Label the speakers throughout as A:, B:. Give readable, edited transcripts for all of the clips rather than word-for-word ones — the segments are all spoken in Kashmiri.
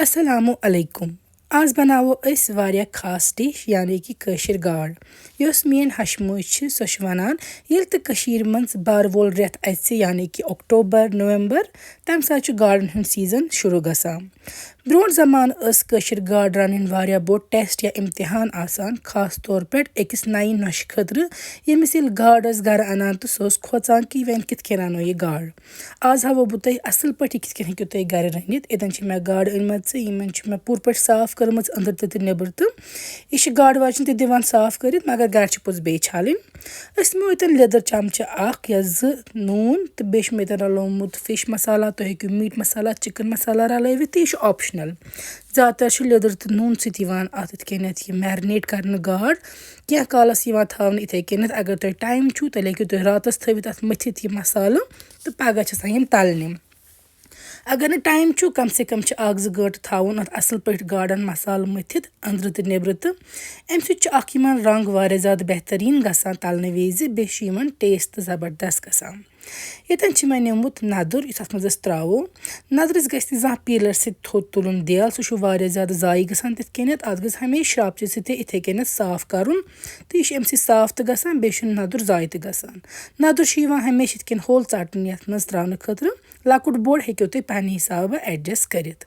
A: السلام علیکم آز بناوو أسۍ واریاہ خاص ڈِش یعنی کہِ کٲشِر گاڈ یۄس میٲنۍ ہشموج چھِ سۄ چھِ وَنان ییٚلہِ تہِ کٔشیٖرِ منٛز بَہر وول رٮ۪تھ اَژِ یعنی کہِ اکٹوبر نومبر تَمہِ ساتہٕ چھُ گاڈن ہُنٛد سیٖزن شروٗع گژھان برونٛٹھ زمانہٕ ٲس کٲشِر گاڈ رَنٕنۍ واریاہ بوٚڑ ٹیسٹ یا اِمتِحان آسان خاص طور پٲٹھۍ أکِس نَیہِ نۄشہِ خٲطرٕ ییٚمِس ییٚلہِ گاڈ ٲس گرٕ اَنان تہٕ سُہ اوس کھوژان کہِ وۄنۍ کِتھ کٔنۍ رَنو یہِ گاڈ آز ہاوو بہٕ تۄہہِ اَصٕل پٲٹھۍ یہِ کِتھ کٔنۍ ہیٚکِو تُہۍ گرِ رٔنِتھ ییٚتٮ۪ن چھِ مےٚ گاڈٕ أنمٕژ یِمن چھِ مےٚ پوٗرٕ پٲٹھۍ صاف کٔرمٕژ أنٛدٕر تہِ نیٚبٕر تہٕ یہِ چھِ گاڈٕ واجٮ۪ن تہِ دِوان صاف کٔرِتھ مگر گرِ چھِ پوٚتُس بیٚیہِ چھَلٕنۍ أسۍ نِمو ییٚتٮ۪ن لیٚدٕر چمچہٕ اکھ یا زٕ نوٗن تہٕ بیٚیہِ چھُ مےٚ ییٚتٮ۪ن رلومُت فِش مسالا تُہۍ ہیٚکِو میٖٹ مسالا چِکن مسالا رلٲوِتھ تہٕ یہِ چھُ آپشنل زیادٕ تر چھُ لیٚدٕر تہٕ نوٗن سۭتۍ یِوان اَتھ یِتھ کٔنٮ۪تھ یہِ میرنیٹ کرنہٕ گاڈ کینٛہہ کالس یِوان تھاونہٕ یِتھٕے کٔنٮ۪تھ اگر تۄہہِ ٹایم چھُو تیٚلہِ ہیٚکِو تُہۍ راتس تھٲوِتھ اَتھ مٔتھِتھ یہِ مسالہٕ تہٕ پگاہ چھِ آسان یِم تلنہِ اگر نہٕ ٹایم چھُ کم سے کم چھِ اکھ زٕ گٲنٛٹہٕ تھاوُن اَتھ اَصٕل پٲٹھۍ گاڈن مسالہٕ مٔتھِتھ أنٛدرٕ تہٕ نیٚبرٕ تہٕ اَمہِ سۭتۍ چھُ اکھ یِمن رنٛگ واریاہ زیادٕ بہتریٖن گژھان تلنہٕ وِزِ بیٚیہِ چھُ یِمن ٹیسٹ تہِ زبردست گژھان ییٚتٮ۪ن چھِ مےٚ نیوٗمُت نَدُر یُس اَتھ منٛز أسۍ تراوو نَدرِس گژھِ نہٕ زانٛہہ پیٖلر سۭتۍ تھوٚد تُلُن دٮ۪ل سُہ چھُ واریاہ زیادٕ ضایہِ گژھان تِتھ کٔنٮ۪تھ اَتھ گژھِ ہمیشہِ شراپچہِ سۭتۍ یِتھٕے کٔنٮ۪تھ صاف کَرُن تہٕ یہِ چھُ اَمہِ سۭتۍ صاف تہِ گژھان بیٚیہِ چھُنہٕ نَدُر ضایہِ تہِ گژھان نَدُر چھُ یِوان ہمیشہِ یِتھ کٔنۍ ہوٚل ژَٹنہٕ یَتھ منٛز تراونہٕ خٲطرٕ لۄکُٹ بوٚڑ ہیٚکِو تُہۍ پننہِ حِسابہٕ ایڈجسٹ کٔرِتھ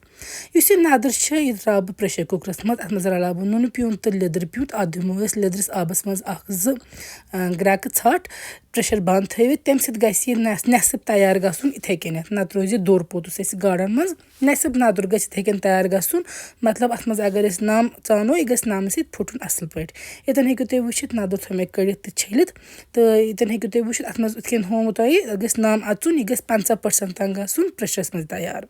A: یُس یہِ نَدٕر چھِ یہِ تراوٕ بہٕ پریشر کُکرَس منٛز اَتھ منٛز رلاوٕ بہٕ نُنہٕ پیوٗنت تہٕ لیٚدٕر پیوٗنت اَتھ دِمو أسۍ لیٚدرِس آبَس منٛز اکھ زٕ گرٮ۪کہٕ ژھٹھ پریشر بنٛد تھٲوِتھ تَمہِ سۭتۍ گژھِ یہِ نٮ۪صٕب تیار گژھُن یِتھٕے کٔنٮ۪تھ نَتہٕ روزِ دوٚر پوٚتُس اَسہِ گاڈن منٛز نٮ۪صٕب نَدُر گژھِ یِتھٕے کٔنۍ تیار گژھُن مطلب اَتھ منٛز اگر أسۍ نَم ژانو یہِ گژھِ نَمہٕ سۭتۍ پھُٹُن اَصٕل پٲٹھۍ ییٚتٮ۪ن ہیٚکِو تُہۍ وٕچھِتھ نَدُر تھوٚو مےٚ کٔڑِتھ تہٕ چھٔلِتھ تہٕ ییٚتٮ۪ن ہیٚکِو تُہۍ وٕچھِتھ اَتھ منٛز یِتھ کٔنۍ ہومُت تۄہہِ اَتھ گژھِ نَم اَژُن یہِ گژھِ 50% تام گژھُن پریشرَس منٛز تیار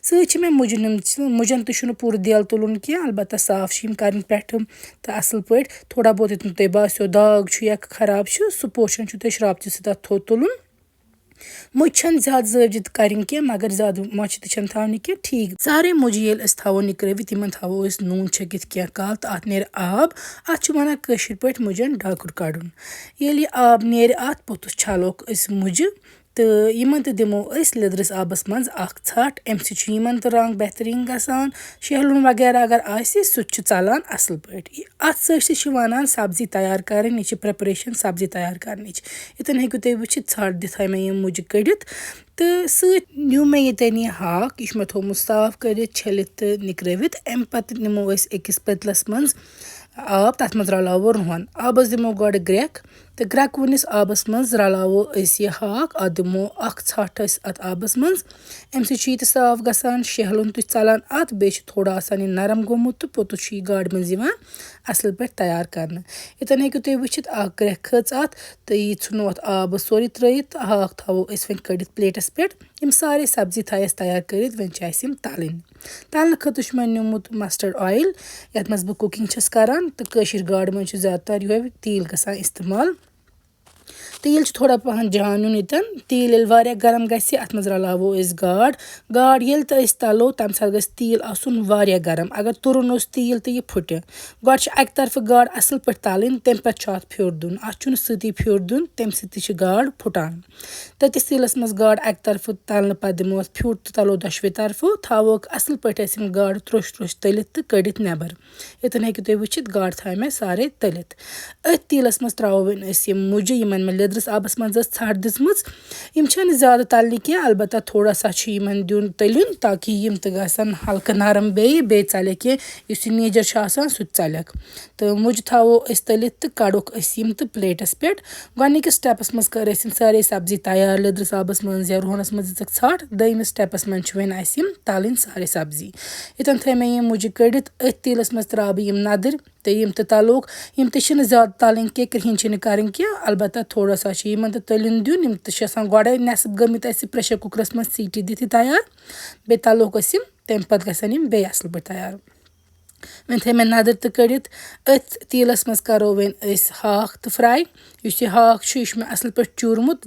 A: سۭتۍ چھِ مےٚ مُجہِ نِمژٕ مُجن تہِ چھُنہٕ پوٗرٕ دٮ۪ل تُلُن کینٛہہ البتہ صاف چھِ یِم کَرٕنۍ پٮ۪ٹھٕ تہٕ اَصٕل پٲٹھۍ تھوڑا بہت ییٚتٮ۪ن تۄہہِ باسیو داغ چھُ یا خراب چھُ سُہ پورشن چھُ تۄہہِ شراپچہِ سۭتۍ اَتھ تھوٚد تُلُن مُجہِ چھنہٕ زیادٕ زٲوجہِ کَرٕنۍ کینٛہہ مگر زیادٕ مۄچہِ تہِ چھنہٕ تھاونہِ کینٛہہ ٹھیٖک سارے مُجہِ ییٚلہِ أسۍ تھاوو نِکرٲوِتھ یِمن تھاوو أسۍ نوٗن چھٔکِتھ کینٛہہ کال تہٕ اَتھ نیرِ آب اَتھ چھِ وَنان کٲشِر پٲٹھۍ مُجن ڈاکُر کَڑُن ییٚلہِ یہِ آب نیرِ اَتھ پوٚتُس چھَلوکھ أسۍ مُجہِ تہٕ یِمن تہِ دِمو أسۍ لیٚدرِس آبَس منٛز اکھ ژھٹھ اَمہِ سۭتۍ چھُ یِمن تہِ رنٛگ بہتریٖن گژھان شیہلُن وغیرہ اگر آسہِ سُہ تہِ چھُ ژَلان اَصٕل پٲٹھۍ اَتھ سۭتۍ سۭتۍ چھِ وَنان سبزی تیار کَرٕنۍ یہِ چھِ پریپریشن سبزی تیار کَرنٕچ ییٚتٮ۪ن ہیٚکِو تُہۍ وٕچھِتھ ژھٹھ دِتھ تھٲے مےٚ یِم مُجہِ کٔڑِتھ تہٕ سۭتۍ نیوٗ مےٚ ییٚتٮ۪ن یہِ ہاکھ یہِ چھُ مےٚ تھوٚومُت صاف کٔرِتھ چھٔلِتھ تہٕ نِکرٲوِتھ اَمہِ پَتہٕ نِمو أسۍ أکِس پٔتلَس منٛز آب تَتھ منٛز رلاوو رۄہن آبَس دِمو گۄڈٕ گرٮ۪کھ تہٕ گرٮ۪کہٕ آبَس منٛز رلاوو أسۍ یہِ ہاکھ اَتھ دِمو اکھ ژھٹھ أسۍ اَتھ آبَس منٛز اَمہِ سۭتۍ چھُ یہِ تہِ صاف گژھان شیہلُن تہِ ژَلان اَتھ بیٚیہِ چھُ تھوڑا آسان یہِ نرم گوٚمُت تہٕ پوٚتُس چھُ یہِ گاڈٕ منٛز یِوان اَصٕل پٲٹھۍ تیار کرنہٕ ییٚتٮ۪ن ہیٚکِو تُہۍ وٕچھِتھ اکھ گرٮ۪کھ کھٔژ اَتھ تہٕ یہِ ژھٕنو اَتھ آب سورُے ترٲیِتھ تہٕ ہاکھ تھاوو أسۍ وۄنۍ کٔڑِتھ پلیٹَس پٮ۪ٹھ یِم سارے سبزی تھایہِ اَسہِ تیار کٔرِتھ وۄنۍ چھِ اَسہِ یِم تَلٕنۍ تَلنہٕ خٲطرٕ چھُ مےٚ نیوٗمُت مَسٹٲڈ اویِل یَتھ منٛز بہٕ کُکِنٛگ چھَس کران تہٕ کٲشِر گاڈٕ منٛز چھُ زیادٕ تر یِہوے تیٖل گژھان اِستعمال تیٖل چھُ تھوڑا پہن جان نیُن ییٚتٮ۪ن تیٖل ییٚلہِ واریاہ گرم گژھِ اَتھ منٛز رلاوو أسۍ گاڈ ییٚلہِ تہِ أسۍ تَلو تَمہِ ساتہٕ گژھِ تیٖل آسُن واریاہ گرم اگر تُرُن اوس تیٖل تہٕ یہِ پھُٹہِ گۄڈٕ چھِ اَکہِ طرفہٕ گاڈ اَصٕل پٲٹھۍ تَلٕنۍ تَمہِ پَتہٕ چھُ اَتھ پھیُر دیُن اَتھ چھُنہٕ سۭتی پھیُر دیُن تَمہِ سۭتۍ تہِ چھِ گاڈ پھُٹان تٔتِس تیٖلَس منٛز گاڈ اَکہِ طرفہٕ تَلنہٕ پَتہٕ دِمو اَتھ پھیُر تہٕ تَلو دۄشوَے طرفہٕ تھاووکھ اَصٕل پٲٹھۍ أسۍ یِم گاڈٕ تروٚش تٔلِتھ تہٕ کٔڑِتھ نیٚبر ییٚتٮ۪ن ہیٚکِو تُہۍ وٕچھِتھ گاڈٕ تھایہِ مےٚ سارے تٔلِتھ أتھۍ تیٖلَس منٛز تراوو وۄنۍ أسۍ یِم مُجہِ یِمن مےٚ لیٚدرِس آبَس منٛز ٲس ژھٹھ دِژمٕژ یِم چھنہٕ زیادٕ تَلنہِ کینٛہہ البتہ تھوڑا سا چھُ یِمن دیُن تٔلیُن تاکہِ یِم تہِ گژھن ہلکہٕ نرم بیٚیہِ ژَلٮ۪کھ یہِ یُس یہِ نیجر چھُ آسان سُہ تہِ ژَلٮ۪کھ تہٕ مُجہِ تھاوو أسۍ تٔلِتھ تہٕ کَڑوکھ أسۍ یِم تہٕ پلیٹَس پٮ۪ٹھ گۄڈٕنِکِس سٹیپَس منٛز کٔر اَسہِ یِم سارے سبزی تیار لیٚدرِس آبَس منٛز یا رۄہنَس منٛز دِژٕکھ ژھٹھ دٔیمِس سٹیپَس منٛز چھِ وۄنۍ اَسہِ یِم تَلٕنۍ سارے سبزی ییٚتٮ۪ن تھٲے مےٚ یِم مُجہِ کٔڑِتھ أتھۍ تیٖلَس منٛز تراوٕ بہٕ یِم نَدٕرۍ تہٕ یِم تہِ تَلوکھ یِم تہِ چھِنہٕ زیادٕ تَلٕنۍ کینٛہہ کِہیٖنۍ چھِنہٕ کَرٕنۍ کینٛہہ البتہ تھوڑا سا چھِ یِمن تہِ تٔلیُن دیُن یِم تہِ چھِ آسان گۄڈَے نٮ۪صٕب گٔمٕتۍ اَسہِ پریشر کُکرَس منٛز سیٖٹی دِتھ تیار بیٚیہِ تَلوکھ أسۍ یِم تَمہِ پَتہٕ گژھن یِم بیٚیہِ اَصٕل پٲٹھۍ تیار وۄنۍ تھٲے مےٚ نَدٕرۍ تہِ کٔڑِتھ أتھۍ تیٖلَس منٛز کَرو وۄنۍ أسۍ ہاکھ تہٕ فرٛاے یُس یہِ ہاکھ چھُ یہِ چھُ مےٚ اَصٕل پٲٹھۍ چوٗرمُت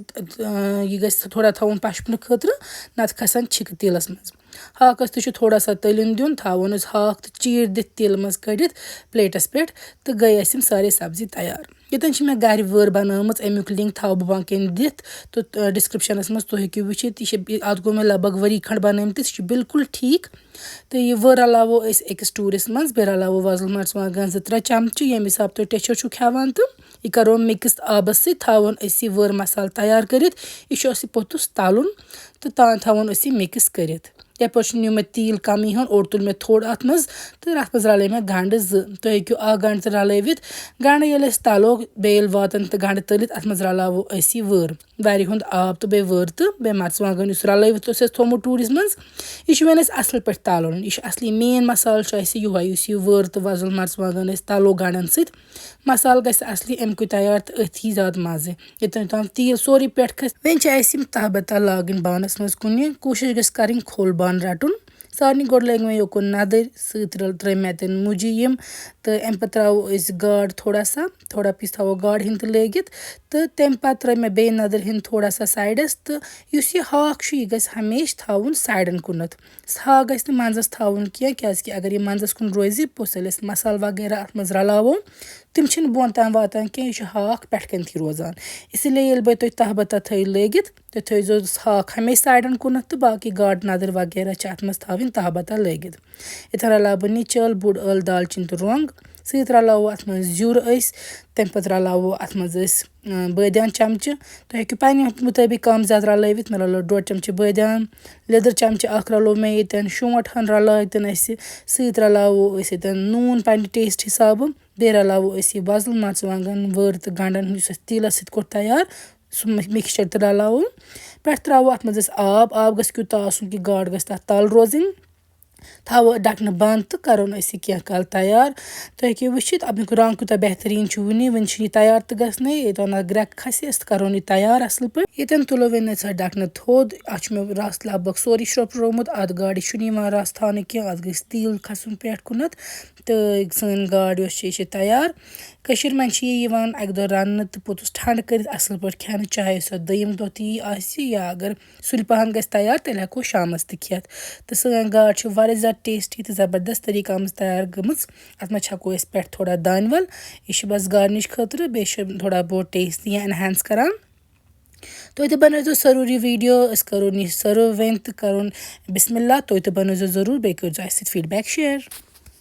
A: یہِ گژھِ تھوڑا تھاوُن پَشپنہٕ خٲطرٕ نَتہٕ کھَسان چھِکہٕ تیٖلَس منٛز हाकस तु थोड़ा सा तलिन दिन थवन हाक तो चीर दित तेल मज कड़ित प्लेटस पे तो गई अम सारे सब्जी तैयार। यतन मे गर वör बनामच अमुक लिंक थव बह बन दित तो डिस्क्रिप्शनस मज तुम हेकु वुचित यह अत गो मे लगभग वरी खंड बनमतिस बिल्कुल ठीक। तो यह वör रलावो अकिस टूरस मज बे रलावो वजल मर्चवागन 2-3 चमचह यम हिसाब तुम टेचर छु खेवान तो यह करो मिक्स आबस सि थवन यह वör मसाल तैयार करित यह पोतुस तलुन तो तान थवन यह मिक्स करित। यप नी मे तील कम हन और तुल मे थोड़ा अत मज तो अत मज रल मे गंड 2 तो हेकु अ गंड रलवित गंड ये तलो बेल वातन तो गंड तलित अत मज रलावो यह वör वरि हुंद आब तो बे वör तो बे मर्चवागन इस रलवित थोमुत टूरस मज यह वन असल पे तलन यह असली मेन मसाल यह वör तो वजल मर्चवागन तलो गंडन सत मसाल गस असली अमुक तैयार तो अथी ज्यादा मजे ये तम तील सोरी पे खस वन तह बता लागन बानस मज कुन कोशिश गस कर खोल बान रटुन सारे गोड लग मे योकुन नदर त्र मे तन मुजी यम तो अम पे त्रो गाड थोड़ा पीस थो गाड हिंद लगित तो तम पे त्र मे बे नदर हिंद थोड़ा सा साइडस तो यह हाक यह गस हमेशा थवन साइडन कुनत हाक गस मंजस थवन क्या अगर यह मंजस कुन रोज पोस मसाल वगैरह अत मज रलावो तम बोन तम वातान क्या यह हाक पेटकन थी रोजान इसलिए बे तुम तह बता थी लगित तो थो हाक हमेशा साइडन कुनत तो बाकी गाड नदर वगैरह अत मज थवन तह बता लगित इतन रलाव बह नीचल बुड़ ٲल दालचीन तो रंग सत रलावो अत मज जुर तम पे रलावो अत मज बदियान चमचह तो हेकु पन्ने मुताबिक कम ज्यादा रलवित मे रलो 1.5 चमचह बदियान लिदर चमचह रलो मे ये शोट हन रलातन सत रलावो नून पन्ने टेस्ट हिसाब बे रलावो वजल मर्चवागन वör तो गंडन तिलस सत कोर तैयार सो मिक्सचर तो रलावो पे त्रो अत मज आब गस क्यूत आसुन कि गाड गस तथ तल रोजन थो ढकन बंद तो करोन क्या कल तैयार तो हेकु वुचित अमुक रंग कूत बेहतरीन वन वन तैयार तो गसन योतन ग्रेक खस तो करोन यह तैयार असल पे ये तुलो वन ढकन थोद अ मे रस लगभग सोरी श्रोपरोमुत अत गाड़ रस थान क्या अत गई तिल खसन पे कुनत तो सन गाड़ यह तैयार कशीर मन अक दो रन तो पोतुस ठंड कर असल पे खेन चाहे सो दयम दो ती या अगर सुल पहन गस तैयार तेल हेको शामस तो खेत तो सन गाड़ वारिया ज़्यादा टेस्टी तो ज़बरदस्त तरीका मज तैयार गमच अत मज हको पे थोड़ा दानवल यह बस गार्निश खतर बे थोड़ा बहुत टेस्ट एनहांस करान तो बनो सर्व यह वीडियो करो सर्व वन तो कर बिस्मिल्लाह तो बनो ज़रूर बे कर फीडबैक शेयर।